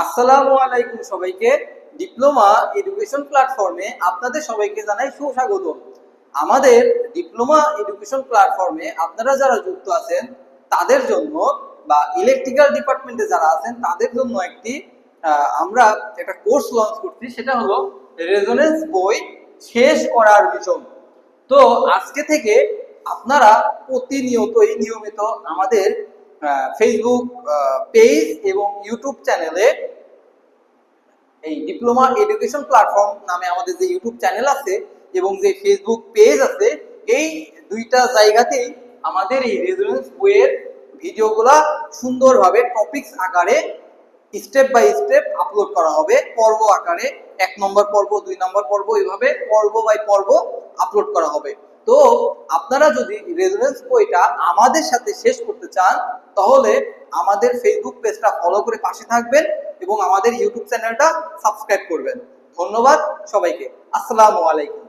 আসসালামু আলাইকুম সবাইকে। ডিপ্লোমা এডুকেশন প্ল্যাটফর্মে আপনাদের সবাইকে জানাই সুস্বাগতম। আমাদের ডিপ্লোমা এডুকেশন প্ল্যাটফর্মে আপনারা যারা যুক্ত আছেন তাদের জন্য বা ইলেকট্রিক্যাল ডিপার্টমেন্টে যারা আছেন তাদের জন্য আমরা একটা কোর্স লঞ্চ করছি, সেটা হলো রেজোনেন্স বই শেষ করার মিশন। তো আজকে থেকে আপনারা প্রতিনিয়তই নিয়মিত আমাদের ফেসবুক পেজ এবং ইউটিউব চ্যানেলে এই ডিপ্লোমা এডুকেশন প্ল্যাটফর্ম নামে আমাদের যে ইউটিউব চ্যানেল আছে এবং যে ফেসবুক পেজ আছে, এই দুইটা জায়গাতেই আমাদের এই রেজোনেন্স বইয়ের ভিডিওগুলা সুন্দরভাবে টপিকস আকারে স্টেপ বাই স্টেপ আপলোড করা হবে, পর্ব আকারে 1 নম্বর পর্ব 2 নম্বর পর্ব এভাবে পর্ব বাই পর্ব আপলোড করা হবে। তো আপনারা যদি রেজোনেন্স বইটা আমাদের সাথে শেষ করতে চান তাহলে আমাদের ফেসবুক পেজটা ফলো করে পাশে থাকবেন এবং আমাদের ইউটিউব চ্যানেলটা সাবস্ক্রাইব করবেন। ধন্যবাদ সবাইকে। আসসালামু আলাইকুম।